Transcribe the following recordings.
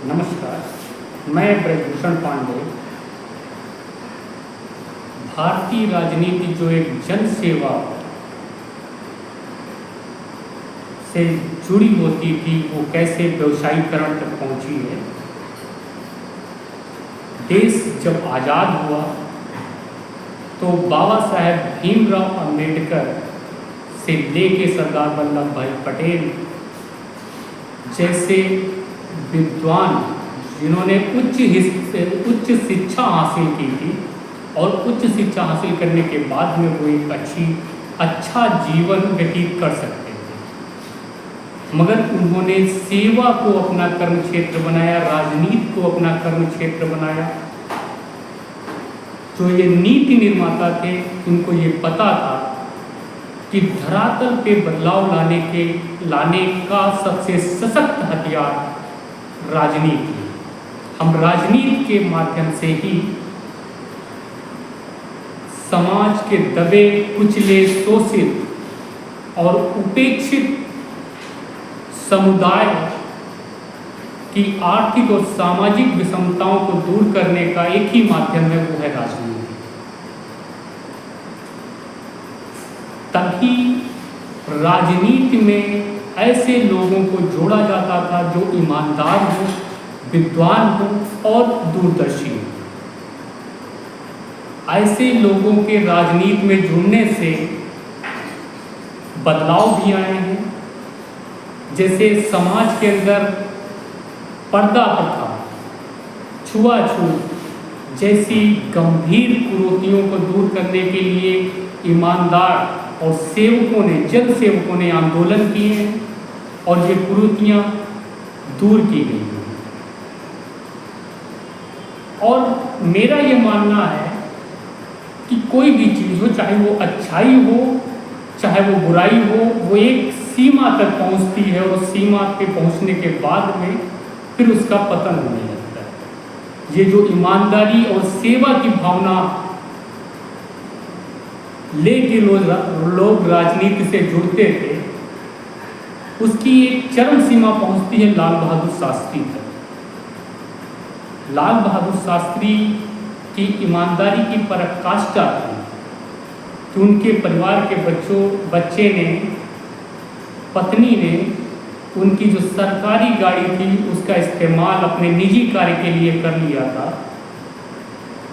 नमस्कार, मैं ब्रजभूषण पांडे। भारतीय राजनीति जो एक जन सेवा से जुड़ी होती थी, वो कैसे व्यवसायीकरण तक पहुंची है। देश जब आज़ाद हुआ तो बाबा साहेब भीमराव अंबेडकर से लेके सरदार वल्लभ भाई पटेल जैसे विद्वान, जिन्होंने उच्च शिक्षा हासिल की थी और उच्च शिक्षा हासिल करने के बाद में वो एक अच्छा जीवन व्यतीत कर सकते थे, मगर उन्होंने सेवा को अपना कर्म क्षेत्र बनाया, राजनीति को अपना कर्म क्षेत्र बनाया। जो ये नीति निर्माता थे, उनको ये पता था कि धरातल पे बदलाव लाने का सबसे सशक्त हथियार राजनीति है। हम राजनीति के माध्यम से ही समाज के दबे कुचले, शोषित और उपेक्षित समुदाय की आर्थिक और सामाजिक विषमताओं को दूर करने का एक ही माध्यम है, वो है राजनीति। तभी राजनीति में ऐसे लोगों को जोड़ा जाता था जो ईमानदार हो, विद्वान हो और दूरदर्शी हो। ऐसे लोगों के राजनीति में जुड़ने से बदलाव भी आए हैं। जैसे समाज के अंदर पर्दा प्रथा, छुआछूत जैसी गंभीर कुरीतियों को दूर करने के लिए ईमानदार और जन सेवकों ने आंदोलन किए हैं और ये कुरीतियाँ दूर की गई हैं। और मेरा ये मानना है कि कोई भी चीज़ हो, चाहे वो अच्छाई हो चाहे वो बुराई हो, वो एक सीमा तक पहुंचती है और सीमा पे पहुंचने के बाद में फिर उसका पतन होने लगता है। ये जो ईमानदारी और सेवा की भावना लेके लोग राजनीति से जुड़ते थे, उसकी एक चरम सीमा पहुंचती है लाल बहादुर शास्त्री तक। लाल बहादुर शास्त्री की ईमानदारी की पराकाष्ठा थी कि उनके परिवार के बच्चे ने, पत्नी ने उनकी जो सरकारी गाड़ी थी उसका इस्तेमाल अपने निजी कार्य के लिए कर लिया था।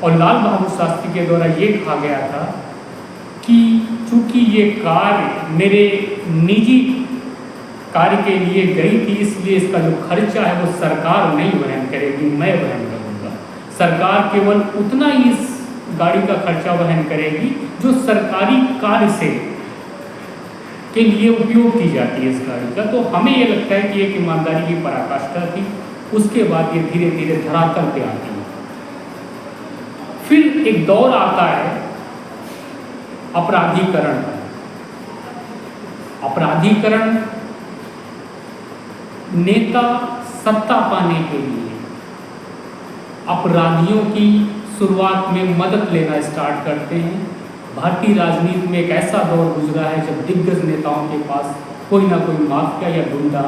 और लाल बहादुर शास्त्री के द्वारा ये कहा गया था कि चूंकि ये कार्य मेरे निजी कार्य के लिए गई थी, इसलिए इसका जो खर्चा है वो सरकार नहीं वहन करेगी, मैं वहन करूँगा। सरकार केवल उतना ही इस गाड़ी का खर्चा वहन करेगी जो सरकारी कार्य से के लिए उपयोग की जाती है इस गाड़ी का। तो हमें ये लगता है कि एक ईमानदारी की पराकाष्ठा थी। उसके बाद ये धीरे धीरे धरातल पे आती है। फिर एक दौर आता है अपराधीकरण। अपराधीकरण नेता सत्ता पाने के लिए अपराधियों की शुरुआत में मदद लेना स्टार्ट करते हैं। भारतीय राजनीति में एक ऐसा दौर गुजरा है जब दिग्गज नेताओं के पास कोई ना कोई माफिया या गुंडा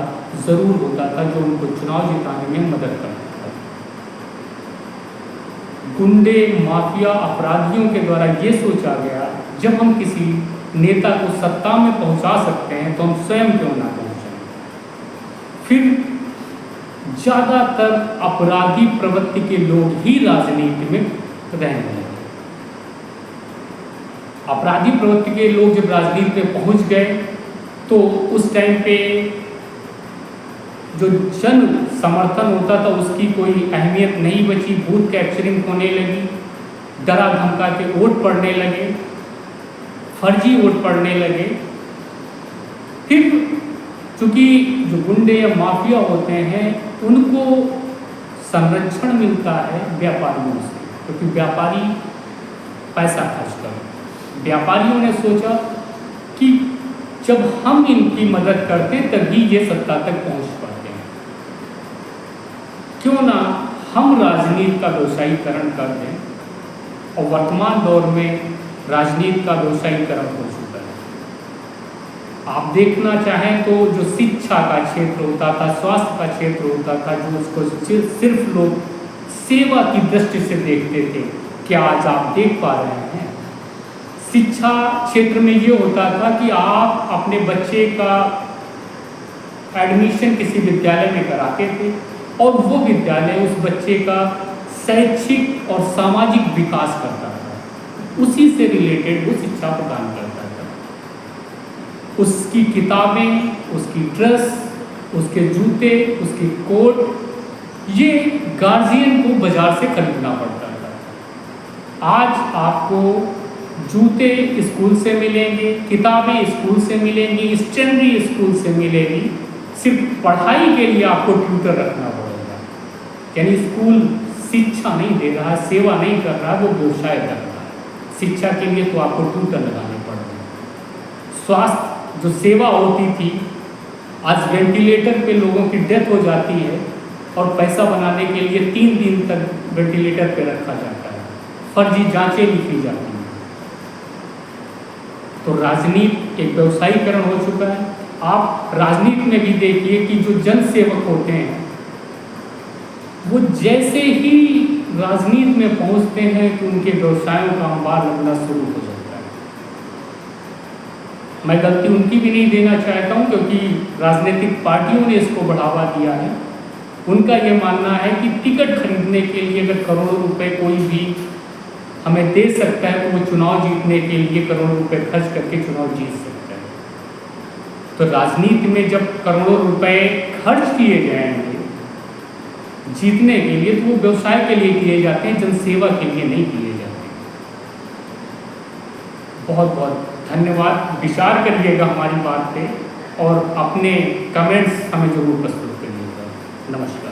जरूर होता था जो उनको चुनाव जिताने में मदद करता था। गुंडे, माफिया, अपराधियों के द्वारा ये सोचा गया, जब हम किसी नेता को सत्ता में पहुंचा सकते हैं तो हम स्वयं क्यों ना पहुंचाएं। फिर ज़्यादातर अपराधी प्रवृत्ति के लोग ही राजनीति में रहने लगे। अपराधी प्रवृत्ति के लोग जब राजनीति में पहुंच गए तो उस टाइम पे जो जन समर्थन होता था उसकी कोई अहमियत नहीं बची। बूथ कैप्चरिंग होने लगी, डरा धमका के वोट पड़ने लगे, फर्जी वोट पड़ने लगे। फिर चूँकि जो गुंडे या माफिया होते हैं उनको संरक्षण मिलता है व्यापारियों से, क्योंकि व्यापारी पैसा खर्च कर। व्यापारियों ने सोचा कि जब हम इनकी मदद करते तभी ये सत्ता तक पहुंच पाते हैं, क्यों ना हम राजनीति का व्यवसायीकरण कर दें। और वर्तमान दौर में राजनीति का व्यवसायीकरण हो चुका है। आप देखना चाहें तो जो शिक्षा का क्षेत्र होता था, स्वास्थ्य का क्षेत्र होता था, जो उसको सिर्फ लोग सेवा की दृष्टि से देखते थे, क्या आज आप देख पा रहे हैं? शिक्षा क्षेत्र में ये होता था कि आप अपने बच्चे का एडमिशन किसी विद्यालय में कराते थे और वो विद्यालय उस बच्चे का शैक्षिक और सामाजिक विकास करता था, उसी से रिलेटेड वो शिक्षा प्रदान करता था। उसकी किताबें, उसकी ड्रेस, उसके जूते, उसकी कोट, ये गार्जियन को बाजार से खरीदना पड़ता था। आज आपको जूते स्कूल से मिलेंगे, किताबें स्कूल से मिलेंगी, स्टेशनरी स्कूल से मिलेगी, सिर्फ पढ़ाई के लिए आपको ट्यूटर रखना पड़ेगा। यानी स्कूल शिक्षा नहीं दे रहा, सेवा नहीं कर रहा, वो व्यवसाय कर रहा है। शिक्षा के लिए तो आपको ट्यूटर लगाने पड़ रहे हैं। स्वास्थ्य जो सेवा होती थी, आज वेंटिलेटर पे लोगों की डेथ हो जाती है और पैसा बनाने के लिए 3 दिन तक वेंटिलेटर पे रखा जाता है, फर्जी जांचें लिखी जाती हैं। तो राजनीति एक व्यवसायीकरण हो चुका है। आप राजनीति में भी देखिए कि जो जन सेवक होते हैं वो जैसे ही राजनीति में पहुंचते हैं कि उनके व्यवसायों का अंबार लगना शुरू हो जाता है। मैं गलती उनकी भी नहीं देना चाहता हूं, क्योंकि राजनीतिक पार्टियों ने इसको बढ़ावा दिया है। उनका ये मानना है कि टिकट खरीदने के लिए अगर करोड़ों रुपए कोई भी हमें दे सकता है तो वो चुनाव जीतने के लिए करोड़ों रुपए खर्च करके चुनाव जीत सकता है। तो राजनीति में जब करोड़ों रुपए खर्च किए जाएंगे जीतने के लिए, तो वो व्यवसाय के लिए किए जाते हैं, जनसेवा के लिए नहीं किए जाते। बहुत बहुत धन्यवाद। विचार करिएगा हमारी बात पे और अपने कमेंट्स हमें जरूर प्रस्तुत करिएगा। नमस्कार।